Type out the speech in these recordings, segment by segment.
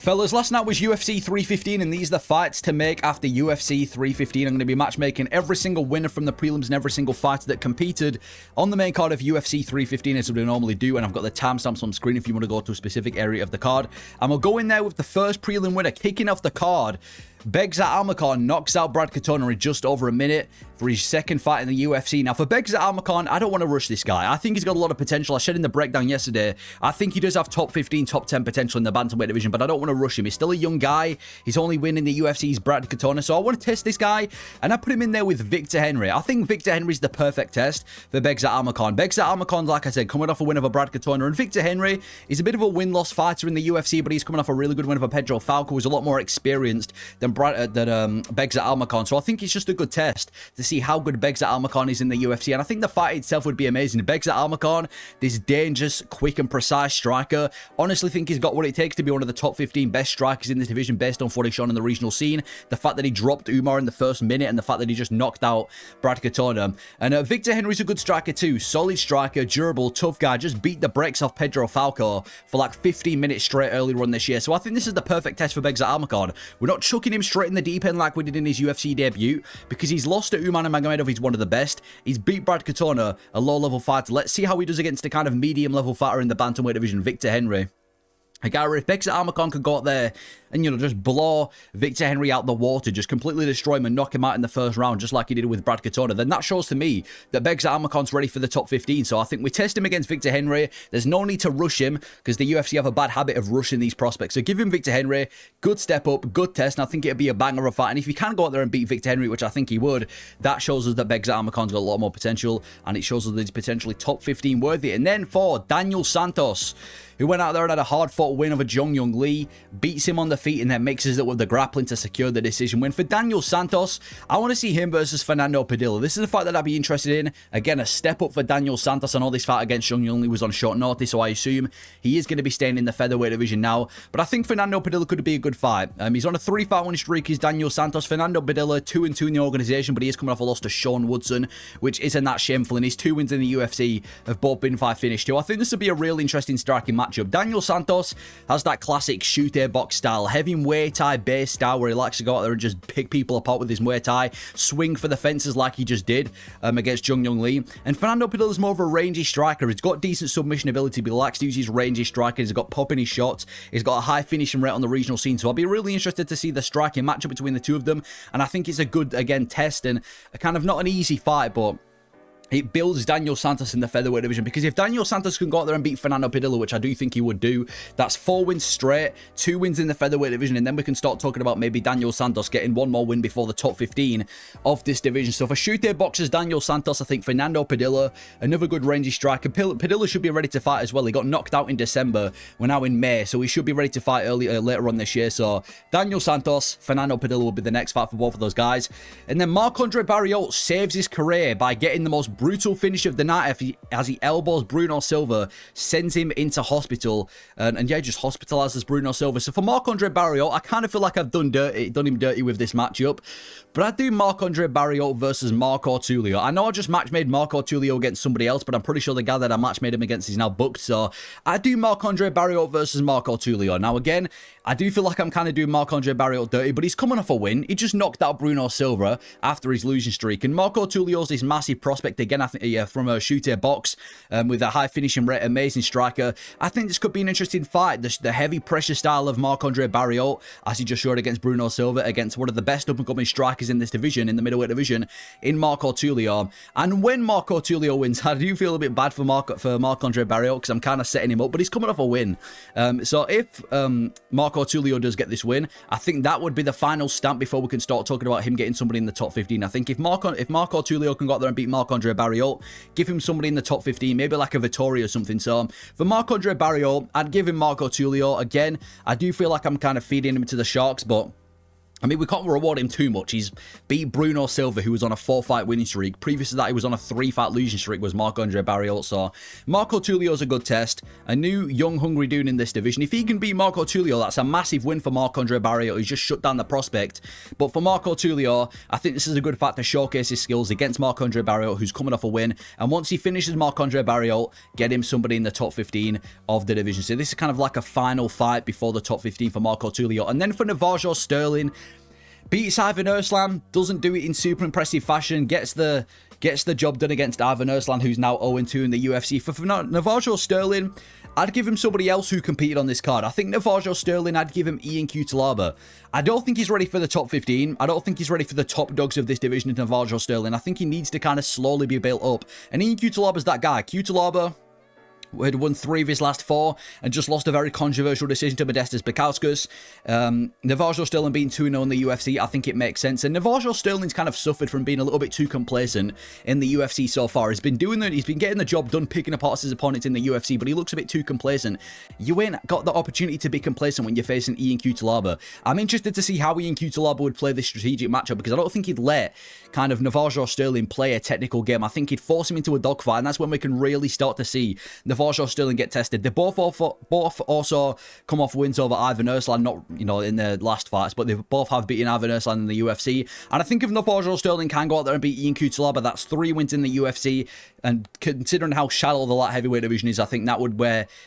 Fellas, last night was UFC 315, and these are the fights to make after UFC 315. I'm going to be matchmaking every single winner from the prelims and every single fighter that competed on the main card of UFC 315, as we normally do, and I've got the timestamps on screen if you want to go to a specific area of the card. And we'll go in there with the first prelim winner, kicking off the card. Begzat Almakhan knocks out Brad Katona in just over a minute for his second fight in the UFC. Now, for Begzat Almakhan, I don't want to rush this guy. I think he's got a lot of potential. I said in the breakdown yesterday, I think he does have top 15, top 10 potential in the bantamweight division, but I don't want to rush him. He's still a young guy. He's only winning the UFC's Brad Katona, so I want to test this guy, and I put him in there with Victor Henry. I think Victor Henry's the perfect test for Begzat Almakhan. Begzat Almakhan, like I said, coming off a win over Brad Katona, and Victor Henry is a bit of a win-loss fighter in the UFC, but he's coming off a really good win over Pedro Falco, who's a lot more experienced than Begzat Almakhan. So I think it's just a good test to see how good Begzat Almakhan is in the UFC, and I think the fight itself would be amazing. Begzat Almakhan, this dangerous, quick and precise striker, honestly think he's got what it takes to be one of the top 15 best strikers in this division based on what he's shown in the regional scene. The fact that he dropped Umar in the first minute and the fact that he just knocked out Brad Katona. And Victor Henry's a good striker too. Solid striker, durable, tough guy, just beat the brakes off Pedro Falco for like 15 minutes straight earlier on this year. So I think this is the perfect test for Begzat Almakhan. We're not chucking him straight in the deep end like we did in his UFC debut, because he's lost to Umar Magomedov. He's one of the best. He's beat Brad Katona, a low-level fighter. Let's see how he does against a kind of medium-level fighter in the bantamweight division, Victor Henry. A guy where if Begzat Almakhan could go out there and, you know, just blow Victor Henry out the water, just completely destroy him and knock him out in the first round, just like he did with Brad Katona, then that shows to me that Begzat Almakhan's ready for the top 15. So I think we test him against Victor Henry. There's no need to rush him, because the UFC have a bad habit of rushing these prospects. So give him Victor Henry. Good step up, good test, and I think it'd be a banger of a fight. And if he can go out there and beat Victor Henry, which I think he would, that shows us that Begzat Almakhan's got a lot more potential, and it shows us that he's potentially top 15 worthy. And then for Daniel Santos, who went out there and had a hard-fought win over Jung Young Lee, beats him on the feet, and then mixes it with the grappling to secure the decision win. For Daniel Santos, I want to see him versus Fernando Padilla. This is a fight that I'd be interested in. Again, a step up for Daniel Santos. I know this fight against Jung Young Lee was on short notice, so I assume he is going to be staying in the featherweight division now. But I think Fernando Padilla could be a good fight. He's on a 3-fight win streak. He's Daniel Santos. Fernando Padilla, 2-2 in the organization, but he is coming off a loss to Sean Woodson, which isn't that shameful. And his 2 wins in the UFC have both been 5 finished too. I think this would be a real interesting striking matchup. Daniel Santos has that classic shoot a box style, heavy Muay Thai based style, where he likes to go out there and just pick people apart with his Muay Thai, swing for the fences like he just did against Jung Young Lee. And Fernando Padilla is more of a rangy striker. He's got decent submission ability, but he likes to use his rangy striker. He's got pop in his shots. He's got a high finishing rate on the regional scene. So I'll be really interested to see the striking matchup between the two of them. And I think it's a good, again, test and a kind of not an easy fight, but it builds Daniel Santos in the featherweight division, because if Daniel Santos can go out there and beat Fernando Padilla, which I do think he would do, that's 4 wins straight, 2 wins in the featherweight division, and then we can start talking about maybe Daniel Santos getting one more win before the top 15 of this division. So for shoot-a boxers, Daniel Santos, I think Fernando Padilla, another good rangy striker. Padilla should be ready to fight as well. He got knocked out in December. We're now in May, so he should be ready to fight later on this year. So Daniel Santos, Fernando Padilla will be the next fight for both of those guys. And then Marc-Andre Barriault saves his career by getting the most brutal finish of the night as he elbows Bruno Silva, sends him into hospital, and yeah, just hospitalizes Bruno Silva. So for Marc-Andre Barriault, I kind of feel like I've done him dirty with this matchup, but I do Marc-Andre Barriault versus Marco Tulio. I know I just match-made Marco Tulio against somebody else, but I'm pretty sure the guy that I match-made him against is now booked, so I do Marc-Andre Barriault versus Marco Tulio. Now again, I do feel like I'm kind of doing Marc-Andre Barriault dirty, but he's coming off a win. He just knocked out Bruno Silva after his losing streak, and Marco Tulio's this massive prospect again, I think, from a shooter box with a high finishing rate, amazing striker. I think this could be an interesting fight. The heavy pressure style of Marc-Andre Barriault, as he just showed against Bruno Silva, against one of the best up-and-coming strikers in this division, in the middleweight division, in Marco Tulio. And when Marco Tulio wins, I do feel a bit bad for Marc-Andre Barriault, because I'm kind of setting him up, but he's coming off a win. So if Marco Tulio does get this win, I think that would be the final stamp before we can start talking about him getting somebody in the top 15. I think if Marco Tulio can go out there and beat Marc-Andre Barriault, give him somebody in the top 15, maybe like a Vittori or something. So for Marc-Andre Barriault, I'd give him Marco Tulio. Again, I do feel like I'm kind of feeding him to the sharks, but I mean, we can't reward him too much. He's beat Bruno Silva, who was on a 4-fight winning streak. Previous to that, he was on a 3-fight losing streak, was Marc-Andre Barriault. So Marco Tulio's a good test. A new, young, hungry dude in this division. If he can beat Marco Tulio, that's a massive win for Marc-Andre Barriault. He's just shut down the prospect. But for Marco Tulio, I think this is a good fight to showcase his skills against Marc-Andre Barriault, who's coming off a win. And once he finishes Marc-Andre Barriault, get him somebody in the top 15 of the division. So this is kind of like a final fight before the top 15 for Marco Tulio. And then for Navajo Sterling, beats Ivan Erslan, doesn't do it in super impressive fashion, gets the job done against Ivan Erslan, who's now 0-2 in the UFC. For Navajo Sterling, I'd give him somebody else who competed on this card. I think Navajo Sterling, I'd give him Ian Cutelaba. I don't think he's ready for the top 15. I don't think he's ready for the top dogs of this division, Navajo Sterling. I think he needs to kind of slowly be built up. And Ian Cutelaba's that guy. Cutelaba had won 3 of his last 4 and just lost a very controversial decision to Modestas Bukauskas. Navajo Sterling being 2-0 in the UFC, I think it makes sense. And Navajo Sterling's kind of suffered from being a little bit too complacent in the UFC so far. He's been getting the job done, picking apart his opponents in the UFC, but he looks a bit too complacent. You ain't got the opportunity to be complacent when you're facing Ian Cutelaba. I'm interested to see how Ian Cutelaba would play this strategic matchup, because I don't think he'd let kind of Navajo Sterling play a technical game. I think he'd force him into a dogfight, and that's when we can really start to see Navajo Sterling get tested. They both also come off wins over Ivan Erslan, not, you know, in their last fights, but they both have beaten Ivan Erslan in the UFC. And I think if Navajo Sterling can go out there and beat Ian Cutelaba, that's 3 wins in the UFC. And considering how shallow the light heavyweight division is, I think that would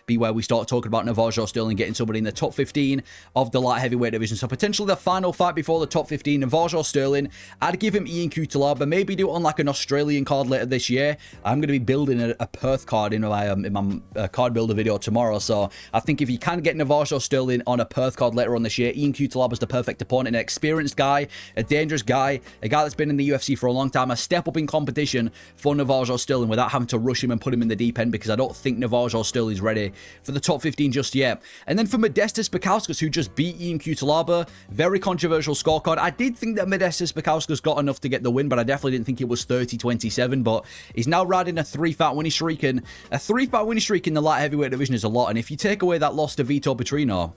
be where we start talking about Navajo Sterling getting somebody in the top 15 of the light heavyweight division. So potentially the final fight before the top 15, Navajo Sterling. I'd give him Ian Cutelaba. Maybe do it on like an Australian card later this year. I'm going to be building a Perth card in my card builder video tomorrow. So I think if you can get Navajo Sterling on a Perth card later on this year, Ian Cutelaba's the perfect opponent. An experienced guy, a dangerous guy, a guy that's been in the UFC for a long time, a step up in competition for Navajo Sterling without having to rush him and put him in the deep end, because I don't think Navajo Sterling's ready for the top 15 just yet. And then for Modestas Bukauskas, who just beat Ian Cutelaba, very controversial scorecard. I did think that Modestas Bukauskas got enough to get the win, but I definitely didn't think it was 30-27, but he's now riding a 3-fight winning streak, and a 3-fight winning streak in the light heavyweight division is a lot. And if you take away that loss to Vitor Petrino,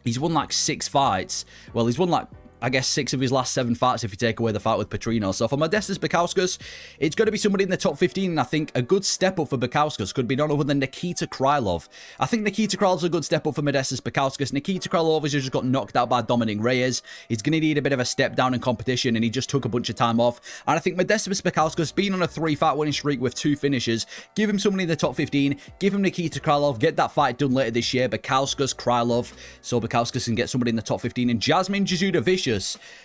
he's won like 6 fights. Well, he's won like, I guess, 6 of his last 7 fights if you take away the fight with Petrino. So for Modestas Bukauskas, it's going to be somebody in the top 15, and I think a good step up for Bukauskas could be none other than Nikita Krylov. I think Nikita Krylov's a good step up for Modestas Bukauskas. Nikita Krylov has just got knocked out by Dominic Reyes. He's going to need a bit of a step down in competition, and he just took a bunch of time off. And I think Modestas Bukauskas, being on a 3-fight winning streak with 2 finishes, give him somebody in the top 15, give him Nikita Krylov, get that fight done later this year. Bukauskas, Krylov, so Bukauskas can get somebody in the top 15. And Jasmine Jasudavicius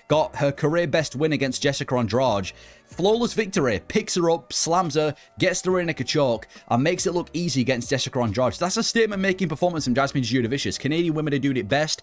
got her career best win against Jessica Andrade. Flawless victory, picks her up, slams her, gets the rear naked choke, and makes it look easy against Jessica Andrade. That's a statement-making performance from Jasmine Jasudavicius. Canadian women are doing it best.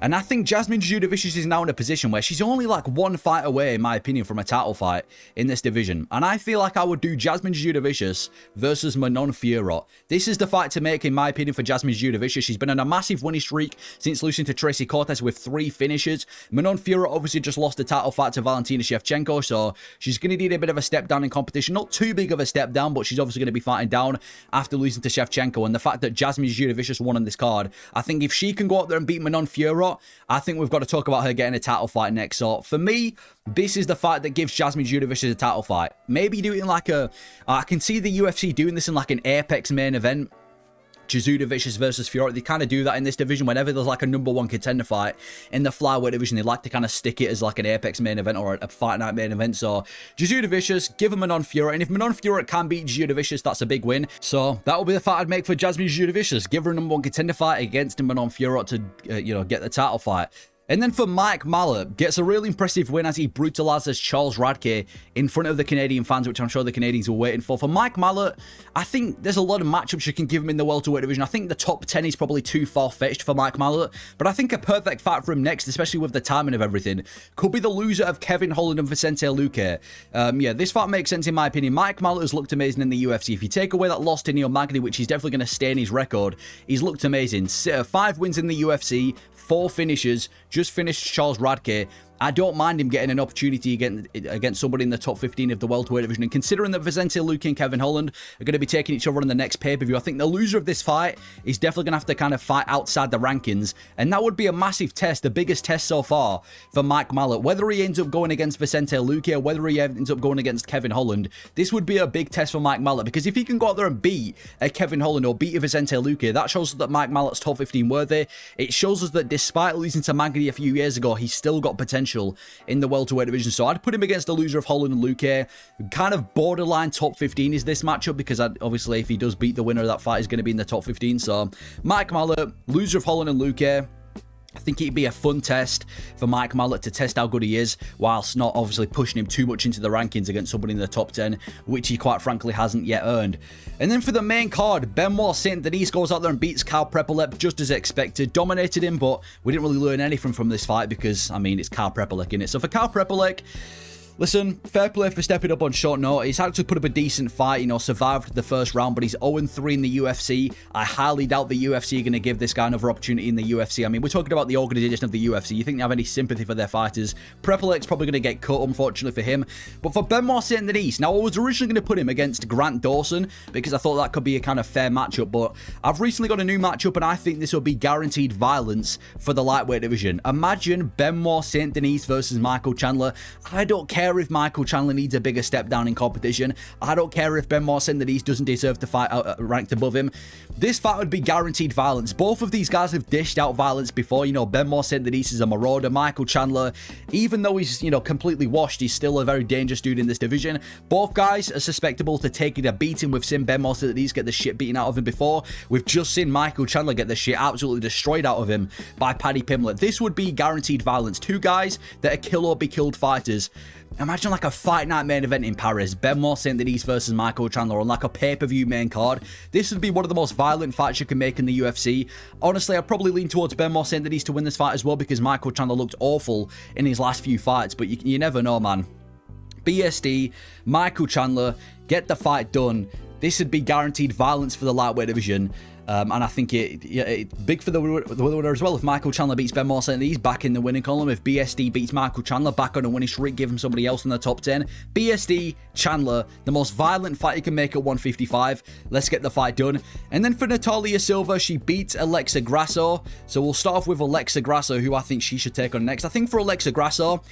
And I think Jasmine Jasudavicius is now in a position where she's only like 1 fight away, in my opinion, from a title fight in this division. And I feel like I would do Jasmine Jasudavicius versus Manon Fiorot. This is the fight to make, in my opinion, for Jasmine Jasudavicius. She's been on a massive winning streak since losing to Tracy Cortez with 3 finishes. Manon Fiorot obviously just lost the title fight to Valentina Shevchenko, so she's going to need a bit of a step down in competition. Not too big of a step down, but she's obviously going to be fighting down after losing to Shevchenko. And the fact that Jasmine Jasudavicius won on this card, I think if she can go out there and beat Manon Fiorot, I think we've got to talk about her getting a title fight next. So for me, this is the fight that gives Jasmine Jasudavicius a title fight. Maybe do it in like a... I can see the UFC doing this in like an Apex main event. Jasudavicius versus Fiorot. They kind of do that in this division whenever there's like a #1 contender fight in the flyweight division. They like to kind of stick it as like an Apex main event or a Fight Night main event. So Jasudavicius, give him Manon Fiorot, and if Manon Fiorot can beat Jasudavicius, that's a big win. So that will be the fight I'd make for Jasmine Jasudavicius. Give her a #1 contender fight against Manon Fiorot to get the title fight. And then for Mike Malott, gets a really impressive win as he brutalizes Charles Radke in front of the Canadian fans, which I'm sure the Canadians were waiting for. For Mike Malott, I think there's a lot of matchups you can give him in the welterweight division. I think the top 10 is probably too far-fetched for Mike Malott, but I think a perfect fight for him next, especially with the timing of everything, could be the loser of Kevin Holland and Vicente Luque. Yeah, this fight makes sense in my opinion. Mike Malott has looked amazing in the UFC. If you take away that loss to Neil Magny, which he's definitely going to stay in his record, he's looked amazing. 5 wins in the UFC, 4 finishes, just finished Charles Radke. I don't mind him getting an opportunity against somebody in the top 15 of the welterweight division. And considering that Vicente Luque and Kevin Holland are going to be taking each other in the next pay-per-view, I think the loser of this fight is definitely going to have to kind of fight outside the rankings. And that would be a massive test, the biggest test so far for Mike Malott. Whether he ends up going against Vicente Luque or whether he ends up going against Kevin Holland, this would be a big test for Mike Malott. Because if he can go out there and beat Kevin Holland or beat Vicente Luque, that shows us that Mike Malott's top 15 worthy. It shows us that despite losing to Magny a few years ago, he's still got potential in the welterweight division. So I'd put him against the loser of Holland and Luque. Kind of borderline top 15 is this matchup, because obviously if he does beat the winner of that fight, he's going to be in the top 15. So Mike Malott, loser of Holland and Luque. I think it'd be a fun test for Mike Malott to test how good he is, whilst not obviously pushing him too much into the rankings against somebody in the top 10, which he quite frankly hasn't yet earned. And then for the main card, Benoit Saint-Denis goes out there and beats Kyle Prepolep just as expected. Dominated him, but we didn't really learn anything from this fight because, I mean, it's Kyle Prepolep, innit? So for Kyle Prepolep, listen, fair play for stepping up on short notice. He's actually put up a decent fight, you know, survived the first round, but he's 0-3 in the UFC. I highly doubt the UFC are going to give this guy another opportunity in the UFC. I mean, we're talking about the organization of the UFC. You think they have any sympathy for their fighters? Prepolep's probably going to get cut, unfortunately for him. But for Benoit Saint-Denis, now I was originally going to put him against Grant Dawson because I thought that could be a kind of fair matchup, but I've recently got a new matchup and I think this will be guaranteed violence for the lightweight division. Imagine Benoit Saint-Denis versus Michael Chandler. I don't care if Michael Chandler needs a bigger step down in competition. I don't care if Benoit Saint-Denis doesn't deserve to fight ranked above him. This fight would be guaranteed violence. Both of these guys have dished out violence before. You know, Benoit Saint-Denis is a marauder. Michael Chandler, even though he's, you know, completely washed, he's still a very dangerous dude in this division. Both guys are susceptible to taking a beating. We've seen Benoit Saint-Denis get the shit beaten out of him before. We've just seen Michael Chandler get the shit absolutely destroyed out of him by Paddy Pimblett. This would be guaranteed violence. Two guys that are kill or be killed fighters. Imagine like a fight night main event in Paris, Benoit Saint-Denis versus Michael Chandler on like a pay-per-view main card. This would be one of the most violent fights you can make in the UFC. Honestly, I'd probably lean towards Benoit Saint-Denis to win this fight as well because Michael Chandler looked awful in his last few fights, but you never know, man. BSD, Michael Chandler, get the fight done. This would be guaranteed violence for the lightweight division. And I think it's big for the winner as well. If Michael Chandler beats Benoit Saint-Denis, back in the winning column. If BSD beats Michael Chandler, back on a winning streak, give him somebody else in the top 10. BSD, Chandler, the most violent fight you can make at 155. Let's get the fight done. And then for Natalia Silva, she beats Alexa Grasso. So we'll start off with Alexa Grasso, who I think she should take on next. I think for Alexa Grasso,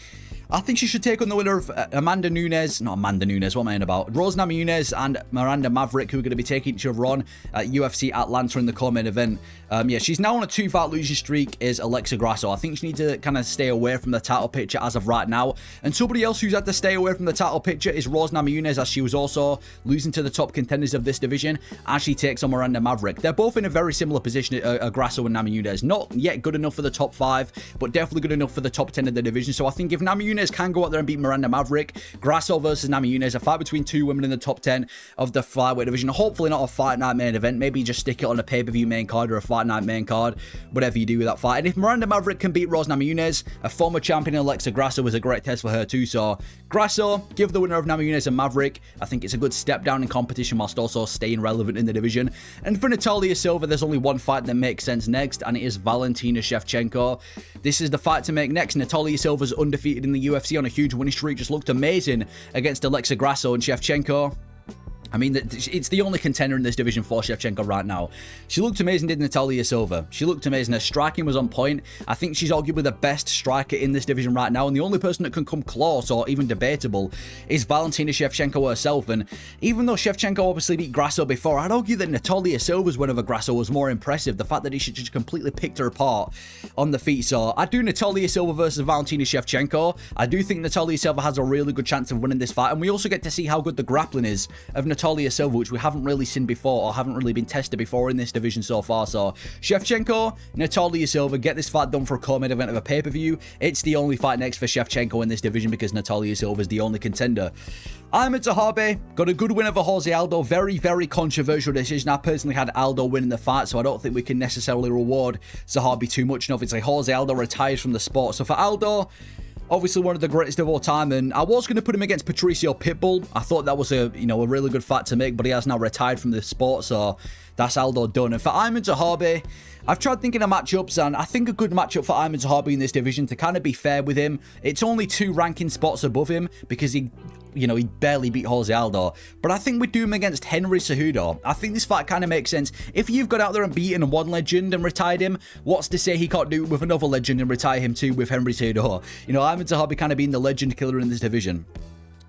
I think she should take on the winner of what am I in about? Rose Namajunas and Miranda Maverick, who are going to be taking each other on at UFC Atlanta in the co-main event. Yeah, she's now on a 2-fight losing streak, is Alexa Grasso. I think she needs to kind of stay away from the title picture as of right now. And somebody else who's had to stay away from the title picture is Rose Namajunas, as she was also losing to the top contenders of this division as she takes on Miranda Maverick. They're both in a very similar position, Grasso and Namajunas. Not yet good enough for the top 5, but definitely good enough for the top 10 of the division. So I think if Namajunas can go out there and beat Miranda Maverick, Grasso versus Namajunas, a fight between two women in the top 10 of the flyweight division. Hopefully not a fight night main event. Maybe just stick it on a pay-per-view main card or a fight night main card, whatever you do with that fight. And if Miranda Maverick can beat Rose Namajunas, a former champion Alexa Grasso was a great test for her too. So Grasso, give the winner of Namajunas and Maverick. I think it's a good step down in competition whilst also staying relevant in the division. And for Natalia Silva, there's only one fight that makes sense next, and it is Valentina Shevchenko. This is the fight to make next. Natalia Silva's undefeated in the UFC on a huge winning streak, just looked amazing against Alexa Grasso, and Shevchenko, I mean, it's the only contender in this division for Shevchenko right now. She looked amazing, did Natalia Silva. She looked amazing. Her striking was on point. I think she's arguably the best striker in this division right now, and the only person that can come close or even debatable is Valentina Shevchenko herself. And even though Shevchenko obviously beat Grasso before, I'd argue that Natalia Silva's win over Grasso was more impressive. The fact that he just completely picked her apart on the feet. So I do Natalia Silva versus Valentina Shevchenko. I do think Natalia Silva has a really good chance of winning this fight, and we also get to see how good the grappling is of Natalia Silva, which we haven't really seen before or haven't really been tested before in this division so far. So Shevchenko, Natalia Silva, get this fight done for a co-main event of a pay-per-view. It's the only fight next for Shevchenko in this division because Natalia Silva is the only contender. Ahmed Zahabi got a good win over Jose Aldo. Very, very controversial decision. I personally had Aldo winning the fight, so I don't think we can necessarily reward Zahabi too much. And obviously, Jose Aldo retires from the sport. So for Aldo, obviously one of the greatest of all time, and I was going to put him against Patricio Pitbull. I thought that was a really good fight to make, but he has now retired from the sport, so That's Aldo done. And for Ayman Zahabi, I've tried thinking of matchups, and I think a good matchup for Ayman Zahabi in this division, to kind of be fair with him, it's only 2 ranking spots above him because he barely beat Jose Aldo. But I think we do him against Henry Cejudo. I think this fight kind of makes sense. If you've got out there and beaten one legend and retired him, what's to say he can't do it with another legend and retire him too with Henry Cejudo? Ayman Zahabi kind of being the legend killer in this division.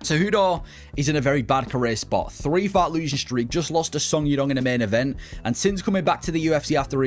Cejudo is in a very bad career spot. 3-fight losing streak, just lost to Song Yudong in the main event, and since coming back to the UFC after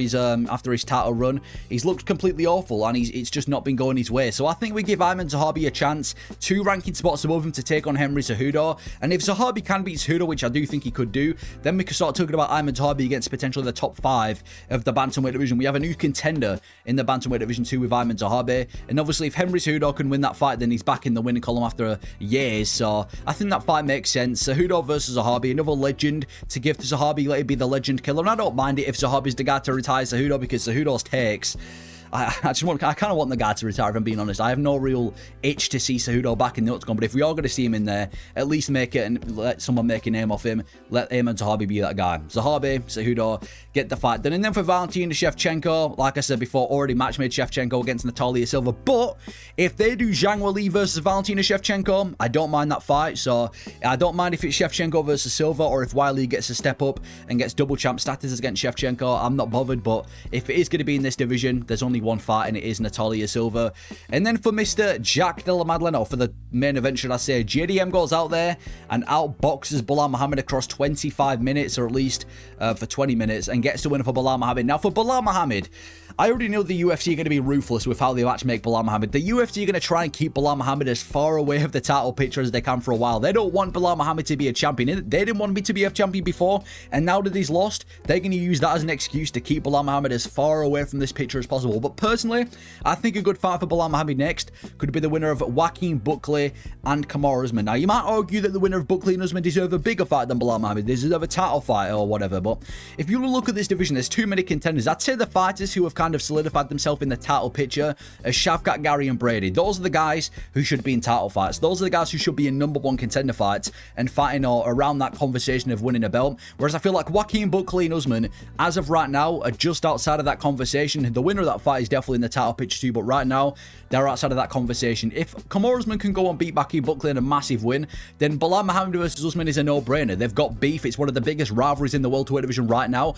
his title run, he's looked completely awful, and it's just not been going his way. So I think we give Ayman Zahabi a chance, 2 ranking spots above him, to take on Henry Cejudo. And if Zahabi can beat Cejudo, which I do think he could do, then we can start talking about Ayman Zahabi against potentially the top 5 of the bantamweight division. We have a new contender in the bantamweight division too with Ayman Zahabi, and obviously if Henry Cejudo can win that fight, then he's back in the winning column after years. So I think that fight makes sense. Cejudo versus Zahabi, another legend to give to Zahabi, let it be the legend killer. And I don't mind it if Zahabi's the guy to retire Cejudo, because Cejudo's takes, I kind of want the guy to retire, if I'm being honest. I have no real itch to see Cejudo back in the octagon, but if we are going to see him in there, at least make it and let someone make a name off him. Let Ayman Zahabi be that guy. Zahabi, Cejudo, get the fight done. And then for Valentina Shevchenko, like I said before, already match-made Shevchenko against Natalia Silva. But if they do Zhang Weili versus Valentina Shevchenko, I don't mind that fight. So I don't mind if it's Shevchenko versus Silva, or if Weili gets a step up and gets double champ status against Shevchenko. I'm not bothered, but if it is going to be in this division, there's only one fight, and it is Natalia Silva. And then for Mr. Jack Della Maddalena, or for the main event, should I say, JDM goes out there and outboxes Belal Muhammad across 25 minutes, or at least for 20 minutes, and gets the win for Belal Muhammad. Now, for Belal Muhammad, I already know the UFC are going to be ruthless with how they matchmake Belal Muhammad. The UFC are going to try and keep Belal Muhammad as far away of the title picture as they can for a while. They don't want Belal Muhammad to be a champion. They didn't want me to be a champion before, and now that he's lost, they're going to use that as an excuse to keep Belal Muhammad as far away from this picture as possible. But personally, I think a good fight for Belal Muhammad next could be the winner of Joaquin Buckley and Kamaru Usman. Now, you might argue that the winner of Buckley and Usman deserve a bigger fight than Belal Muhammad. They deserve a title fight or whatever, but if you look at this division, there's too many contenders. I'd say the fighters who have kind of solidified themselves in the title picture are Shavkat, Gary, and Brady. Those are the guys who should be in title fights. Those are the guys who should be in #1 contender fights and fighting around that conversation of winning a belt. Whereas I feel like Joaquin Buckley and Usman, as of right now, are just outside of that conversation. The winner of that fight is definitely in the title picture too, but right now, they're outside of that conversation. If Kamaru Usman can go and beat Joaquin Buckley in a massive win, then Belal Muhammad versus Usman is a no-brainer. They've got beef. It's one of the biggest rivalries in the welterweight division right now.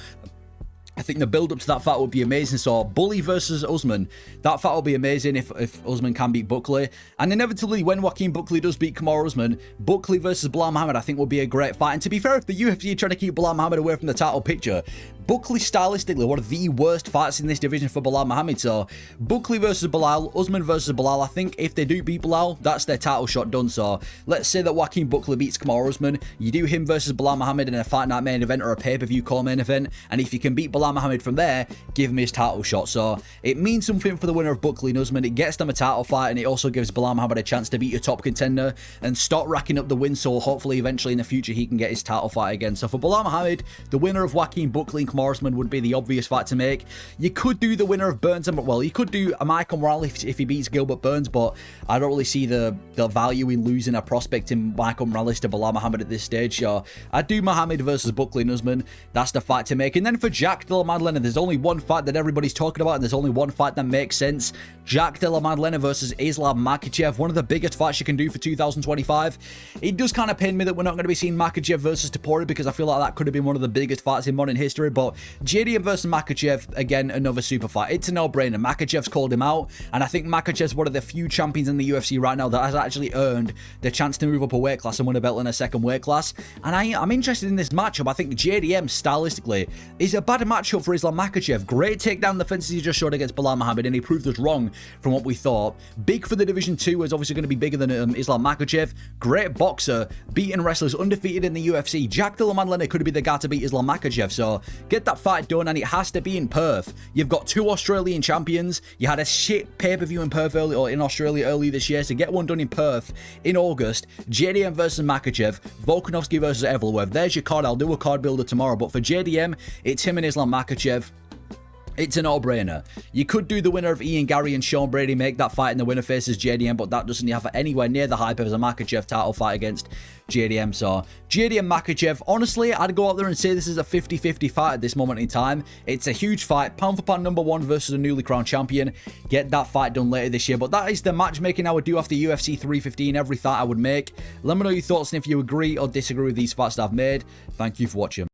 I think the build-up to that fight would be amazing. So, Bully versus Usman, that fight will be amazing if Usman can beat Buckley. And inevitably, when Joaquin Buckley does beat Kamaru Usman, Buckley versus Belal Muhammad, I think, will be a great fight. And to be fair, if the UFC are trying to keep Belal Muhammad away from the title picture, Buckley, stylistically, one of the worst fights in this division for Belal Muhammad. So, Buckley versus Belal, Usman versus Belal, I think if they do beat Belal, that's their title shot done. So, let's say that Joaquin Buckley beats Kamaru Usman. You do him versus Belal Muhammad in a fight night main event or a pay-per-view co-main event. And if you can beat Belal Muhammad from there, give him his title shot. So, it means something for the winner of Buckley and Usman. It gets them a title fight, and it also gives Belal Muhammad a chance to beat your top contender and start racking up the wins. So, hopefully, eventually in the future, he can get his title fight again. So, for Belal Muhammad, the winner of Joaquin Buckley and Kamaru Usman would be the obvious fight to make. You could do the winner of Burns, and well, you could do a Michael Morales if he beats Gilbert Burns, but I don't really see the value in losing a prospect in Michael Morales to Belal Muhammad at this stage. So I'd do Muhammad versus Buckley and Usman. That's the fight to make. And then for Jack Della Maddalena, there's only one fight that everybody's talking about, and there's only one fight that makes sense. Jack Della Maddalena versus Islam Makhachev, one of the biggest fights you can do for 2025. It does kind of pain me that we're not going to be seeing Makhachev versus Topuria, because I feel like that could have been one of the biggest fights in modern history, but JDM versus Makhachev, again, another super fight. It's a no-brainer. Makhachev's called him out, and I think Makhachev's one of the few champions in the UFC right now that has actually earned the chance to move up a weight class and win a belt in a second weight class. And I'm interested in this matchup. I think JDM, stylistically, is a bad matchup for Islam Makhachev. Great takedown defenses he just showed against Belal Muhammad, and he proved us wrong from what we thought. Big for the Division 2, is obviously going to be bigger than Islam Makhachev. Great boxer, beating wrestlers, undefeated in the UFC. Jack Della Maddalena could be the guy to beat Islam Makhachev, so get that fight done, and it has to be in Perth. You've got 2 Australian champions. You had a shit pay-per-view in Perth in Australia early this year, so get one done in Perth in August. JDM versus Makhachev, Volkanovski versus Evloev. There's your card. I'll do a card builder tomorrow, but for JDM, it's him and Islam Makhachev. It's a no-brainer. You could do the winner of Ian Gary and Sean Brady, make that fight in the winner faces JDM, but that doesn't have anywhere near the hype as a Makhachev title fight against JDM. So JDM Makhachev, honestly, I'd go out there and say this is a 50-50 fight at this moment in time. It's a huge fight, pound for pound #1 versus a newly crowned champion. Get that fight done later this year. But that is the matchmaking I would do after UFC 315, every fight I would make. Let me know your thoughts and if you agree or disagree with these fights that I've made. Thank you for watching.